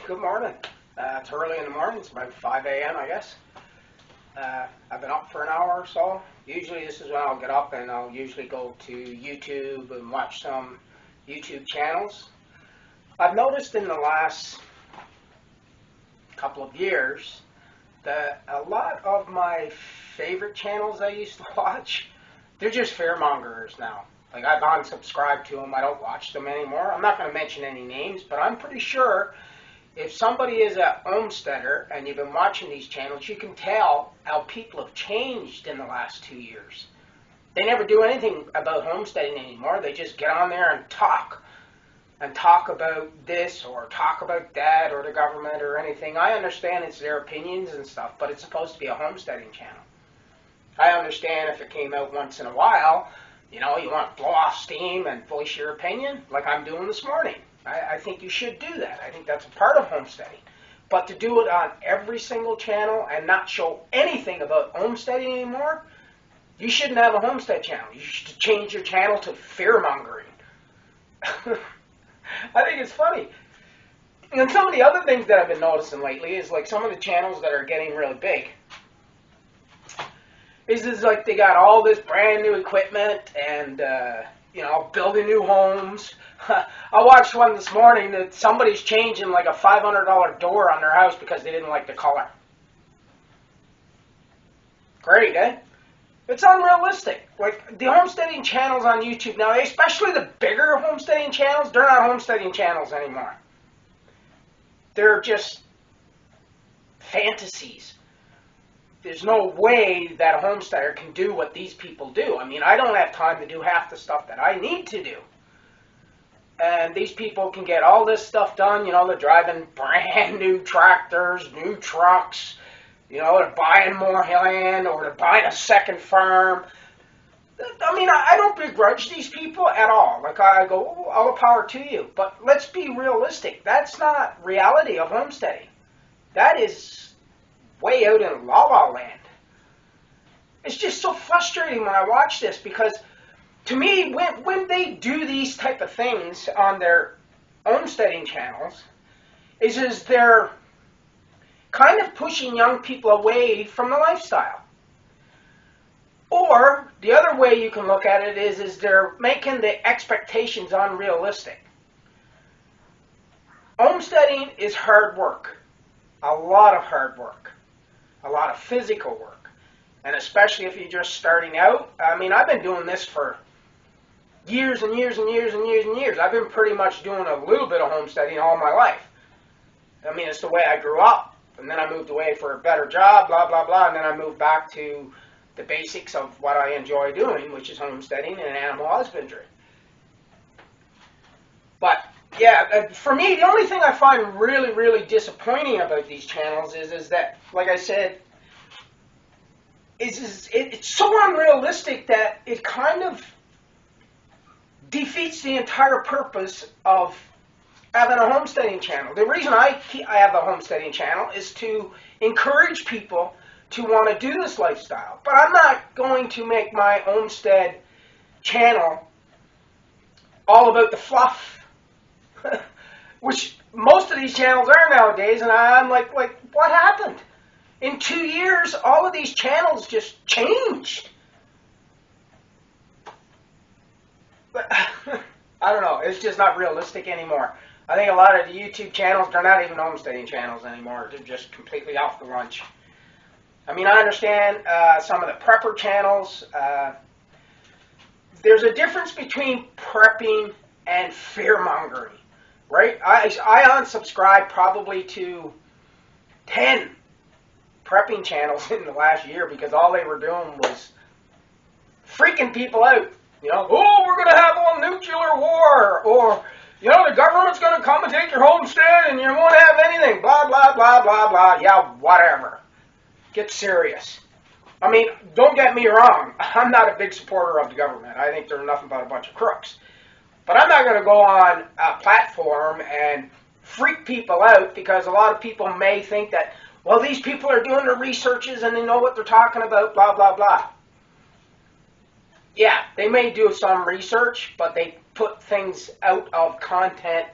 Good morning. It's early in the morning. It's about 5 a.m. I guess. I've been up for an hour or so. Usually this is when I'll get up and I'll usually go to YouTube and watch some YouTube channels. I've noticed in the last couple of years that a lot of my favorite channels I used to watch, they're just fear-mongers now. Like, I've unsubscribed to them. I don't watch them anymore. I'm not going to mention any names, but I'm pretty sure if somebody is a homesteader and you've been watching these channels, you can tell how people have changed in the last 2 years. They never do anything about homesteading anymore. They just get on there and talk about this or talk about that or the government or anything. I understand it's their opinions and stuff, but it's supposed to be a homesteading channel. I understand if it came out once in a while, you know, you want to blow off steam and voice your opinion like I'm doing this morning. I think you should do that. I think that's a part of homesteading. But to do it on every single channel and not show anything about homesteading anymore, you shouldn't have a homestead channel. You should change your channel to fear-mongering. I think it's funny. And some of the other things that I've been noticing lately is like some of the channels that are getting really big is like they got all this brand new equipment and you know, building new homes. I watched one this morning that somebody's changing like a $500 door on their house because they didn't like the color. Great, eh? It's unrealistic. Like, the homesteading channels on YouTube now, especially the bigger homesteading channels, they're not homesteading channels anymore. They're just fantasies. There's no way that a homesteader can do what these people do. I mean, I don't have time to do half the stuff that I need to do. And these people can get all this stuff done. You know, they're driving brand new tractors, new trucks. You know, they're buying more land or they're buying a second farm. I mean, I don't begrudge these people at all. Like, I go, oh, all the power to you. But let's be realistic. That's not reality of homesteading. That is way out in La La Land. It's just so frustrating when I watch this because to me, when they do these type of things on their homesteading channels, is they're kind of pushing young people away from the lifestyle. Or the other way you can look at it is they're making the expectations unrealistic. Homesteading is hard work, a lot of hard work. A lot of physical work, and especially if you're just starting out. I mean, I've been doing this for years and years and years and years and years. I've been pretty much doing a little bit of homesteading all my life. I mean, it's the way I grew up, and then I moved away for a better job, blah, blah, blah, and then I moved back to the basics of what I enjoy doing, which is homesteading and animal husbandry. But yeah, for me, the only thing I find really, really disappointing about these channels is that, like I said, it's so unrealistic that it kind of defeats the entire purpose of having a homesteading channel. The reason I have a homesteading channel is to encourage people to want to do this lifestyle. But I'm not going to make my homestead channel all about the fluff, which most of these channels are nowadays, and I'm like, what happened? In 2 years, all of these channels just changed. But I don't know, it's just not realistic anymore. I think a lot of the YouTube channels, they're not even homesteading channels anymore. They're just completely off the lunch. I mean, I understand some of the prepper channels. There's a difference between prepping and fear-mongering. Right? I unsubscribed probably to 10 prepping channels in the last year because all they were doing was freaking people out. You know, oh, we're going to have a nuclear war, or, you know, the government's going to come and take your homestead and you won't have anything, blah, blah, blah, blah, blah. Yeah, whatever. Get serious. I mean, don't get me wrong. I'm not a big supporter of the government. I think they're nothing but a bunch of crooks. But I'm not going to go on a platform and freak people out because a lot of people may think that, well, these people are doing their researches and they know what they're talking about, blah, blah, blah. Yeah, they may do some research, but they put things out of content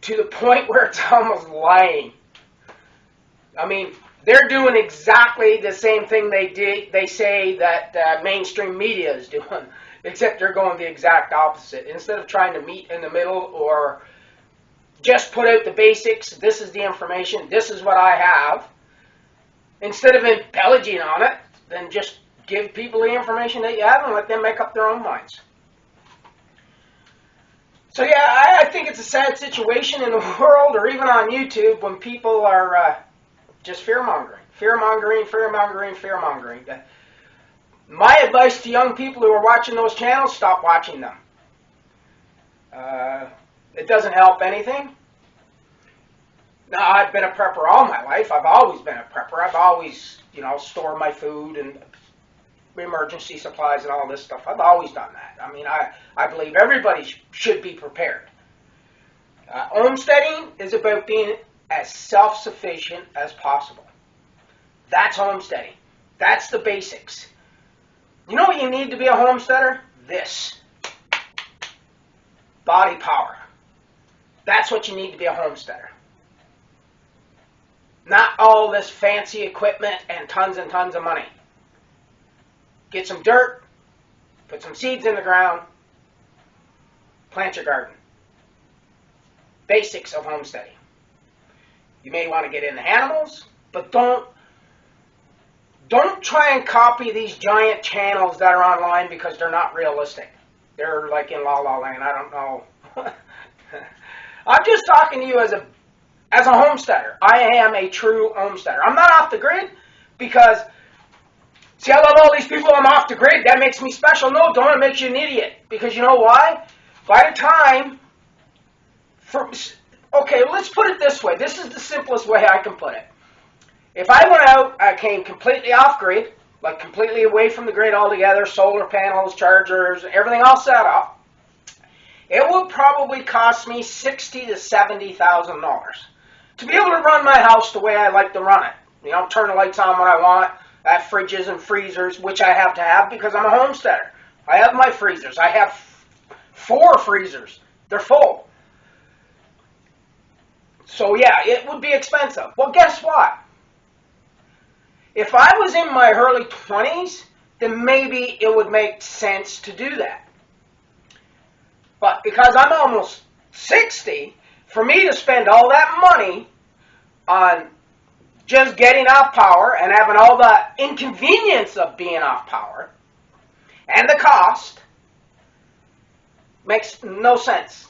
to the point where it's almost lying. I mean, they're doing exactly the same thing they say that mainstream media is doing, except they're going the exact opposite. Instead of trying to meet in the middle or just put out the basics, this is the information, this is what I have, instead of embellishing on it, then just give people the information that you have and let them make up their own minds. So yeah, I think it's a sad situation in the world, or even on YouTube, when people are just fear-mongering. Fear-mongering, fear-mongering, fear-mongering. My advice to young people who are watching those channels, stop watching them. It doesn't help anything. Now, I've been a prepper all my life. I've always been a prepper. I've always, stored my food and emergency supplies and all this stuff. I've always done that. I mean, I believe everybody should be prepared. Homesteading is about being as self-sufficient as possible. That's homesteading. That's the basics. You know what you need to be a homesteader? This. Body power. That's what you need to be a homesteader. Not all this fancy equipment and tons of money. Get some dirt, put some seeds in the ground, plant your garden. Basics of homesteading. You may want to get into animals, but don't try and copy these giant channels that are online because they're not realistic. They're like in La La Land. I don't know. I'm just talking to you as a homesteader. I am a true homesteader. I'm not off the grid because, see, I love all these people. I'm off the grid. That makes me special. No, don't. It makes you an idiot. Because you know why? By the time, okay, let's put it this way. This is the simplest way I can put it. If I went out, I came completely off grid, like completely away from the grid altogether, solar panels, chargers, everything all set up, it would probably cost me $60,000 to $70,000 to be able to run my house the way I like to run it. Turn the lights on when I want, I have fridges and freezers, which I have to have because I'm a homesteader. I have my freezers. I have 4 freezers. They're full. So yeah, it would be expensive. Well, guess what? If I was in my early 20s, then maybe it would make sense to do that. But because I'm almost 60, for me to spend all that money on just getting off power and having all the inconvenience of being off power and the cost makes no sense.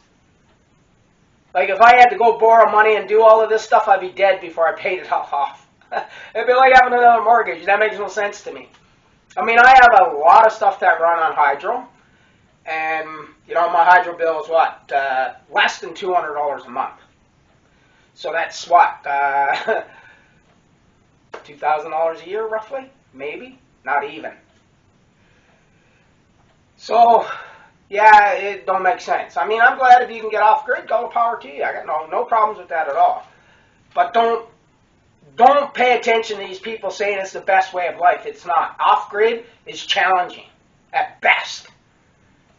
Like if I had to go borrow money and do all of this stuff, I'd be dead before I paid it all off. It'd be like having another mortgage. That makes no sense to me. I mean, I have a lot of stuff that run on hydro. And, my hydro bill is what? Less than $200 a month. So that's what? $2,000 a year, roughly? Maybe? Not even. So, yeah, it don't make sense. I mean, I'm glad if you can get off grid, go to power to you. I got no problems with that at all. But don't pay attention to these people saying it's the best way of life. It's not. Off grid is challenging at best.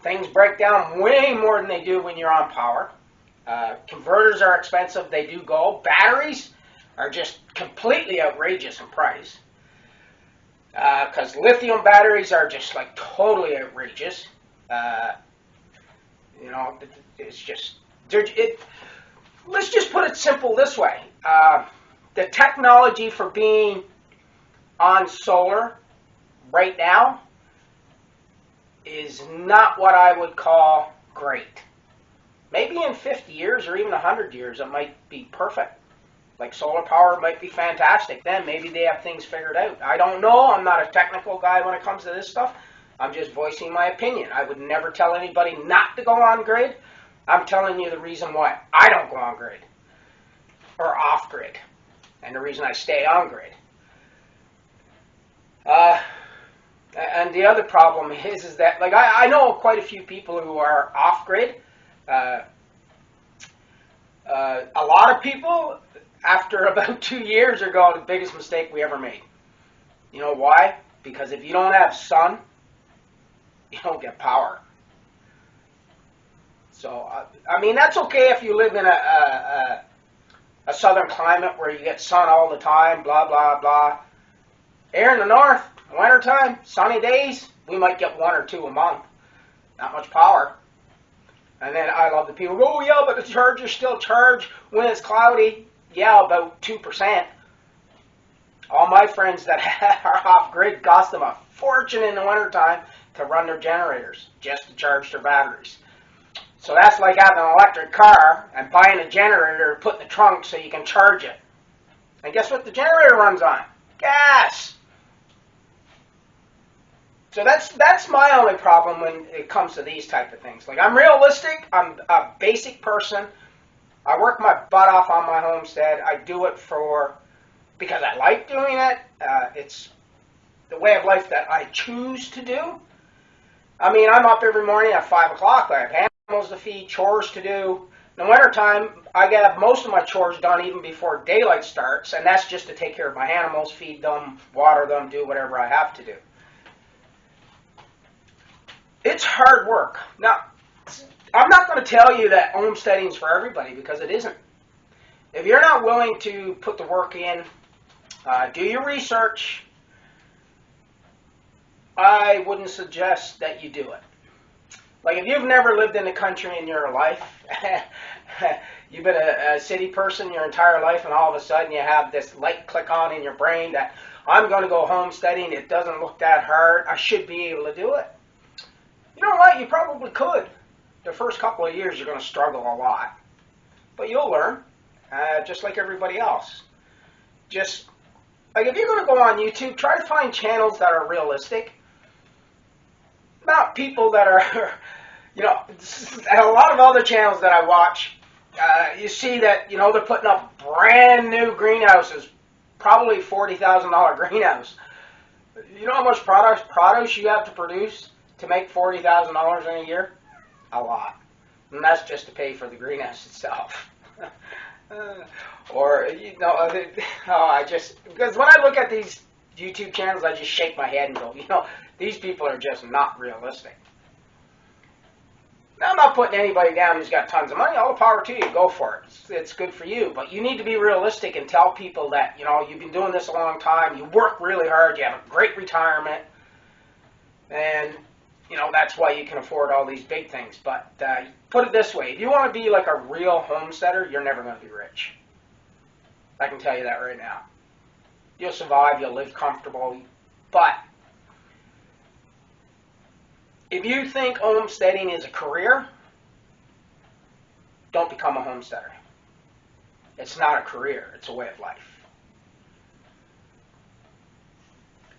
Things break down way more than they do when you're on power. Converters are expensive. They do go. Batteries are just completely outrageous in price. Because lithium batteries are just like totally outrageous. It's just, let's just put it simple this way. The technology for being on solar right now is not what I would call great. Maybe in 50 years or even 100 years it might be perfect. Like solar power might be fantastic then. Maybe they have things figured out. I don't know. I'm not a technical guy when it comes to this stuff. I'm just voicing my opinion. I would never tell anybody not to go on grid. I'm telling you the reason why I don't go on grid or off grid and the reason I stay on grid. And the other problem is that, like, I know quite a few people who are off grid. A lot of people, after about 2 years, are going, the biggest mistake we ever made. You know why? Because if you don't have sun, you don't get power. So, I mean, that's okay if you live in a a southern climate where you get sun all the time, blah, blah, blah. Here in the north, wintertime, sunny days, we might get 1 or 2 a month. Not much power. And then I love the people go, oh yeah, but the chargers still charge when it's cloudy. Yeah, about 2%. All my friends that are off-grid cost them a fortune in the wintertime to run their generators, just to charge their batteries. So that's like having an electric car and buying a generator to put in the trunk so you can charge it. And guess what the generator runs on? Gas! So that's my only problem when it comes to these type of things. Like, I'm realistic, I'm a basic person, I work my butt off on my homestead, I do it because I like doing it, it's the way of life that I choose to do. I mean, I'm up every morning at 5 o'clock, I have animals to feed, chores to do. In the wintertime, I get most of my chores done even before daylight starts, and that's just to take care of my animals, feed them, water them, do whatever I have to do. It's hard work. Now, I'm not going to tell you that homesteading is for everybody, because it isn't. If you're not willing to put the work in, do your research, I wouldn't suggest that you do it. Like, if you've never lived in the country in your life, you've been a city person your entire life, and all of a sudden you have this light click on in your brain that I'm going to go homesteading, it doesn't look that hard, I should be able to do it. You know what? You probably could. The first couple of years you're going to struggle a lot. But you'll learn, just like everybody else. Just, like, if you're going to go on YouTube, try to find channels that are realistic. Not people that are, you know, a lot of other channels that I watch, you see that, you know, they're putting up brand new greenhouses, probably $40,000 greenhouse. You know how much produce you have to produce to make $40,000 in a year? A lot. And that's just to pay for the greenhouse itself. Or, you know, because when I look at these YouTube channels, I just shake my head and go, you know, these people are just not realistic. Now, I'm not putting anybody down who's got tons of money. All the power to you. Go for it. It's good for you. But you need to be realistic and tell people that, you know, you've been doing this a long time. You work really hard. You have a great retirement. And, you know, that's why you can afford all these big things. But put it this way. If you want to be like a real homesteader, you're never going to be rich. I can tell you that right now. You'll survive. You'll live comfortable. But if you think homesteading is a career, don't become a homesteader. It's not a career. It's a way of life.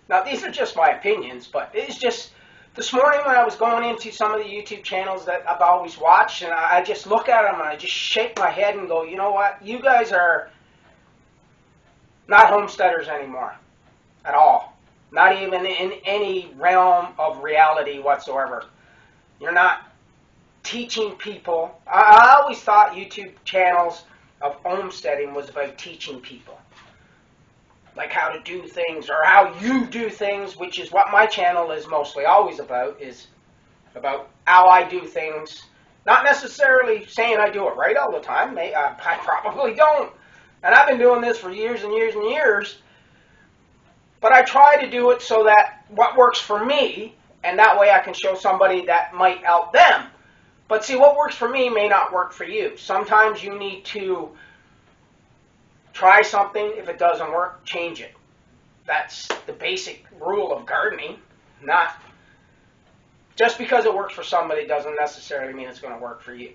Now, these are just my opinions, but it's just, this morning when I was going into some of the YouTube channels that I've always watched, and I just look at them and I just shake my head and go, you know what? You guys are not homesteaders anymore at all. Not even in any realm of reality whatsoever. You're not teaching people. I always thought YouTube channels of homesteading was about teaching people. Like how to do things or how you do things, which is what my channel is mostly always about, is about how I do things. Not necessarily saying I do it right all the time. I probably don't. And I've been doing this for years and years and years. But I try to do it so that what works for me, and that way I can show somebody that might help them. But see, what works for me may not work for you. Sometimes you need to try something. If it doesn't work, change it. That's the basic rule of gardening. Not just because it works for somebody doesn't necessarily mean it's going to work for you.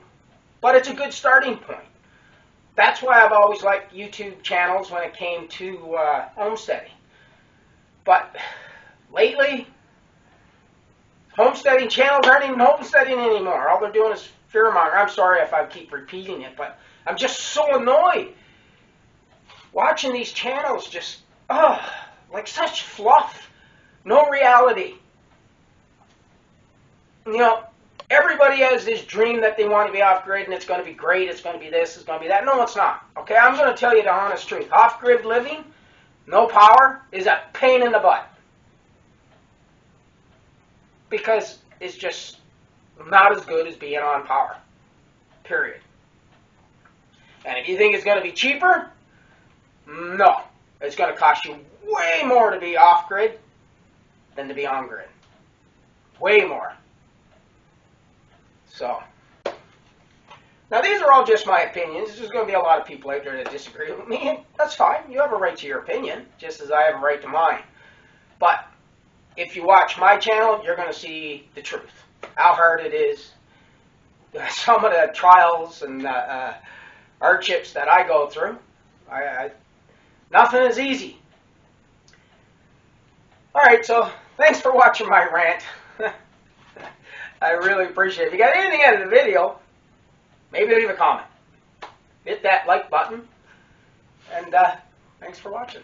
But it's a good starting point. That's why I've always liked YouTube channels when it came to homesteading. But lately, homesteading channels aren't even homesteading anymore. All they're doing is fear-mongering. I'm sorry if I keep repeating it, but I'm just so annoyed watching these channels just, like such fluff. No reality. You know, everybody has this dream that they want to be off-grid and it's going to be great, it's going to be this, it's going to be that. No, it's not. Okay, I'm going to tell you the honest truth. Off-grid living, no power, is a pain in the butt. Because it's just not as good as being on power. Period. And if you think it's going to be cheaper, no. It's going to cost you way more to be off-grid than to be on-grid. Way more. So, now these are all just my opinions. There's going to be a lot of people out there that disagree with me, and that's fine. You have a right to your opinion, just as I have a right to mine. But if you watch my channel, you're going to see the truth. How hard it is. Some of the trials and hardships that I go through. Nothing is easy. Alright, so thanks for watching my rant. I really appreciate it. If you got anything out of the video, maybe leave a comment. Hit that like button. And thanks for watching.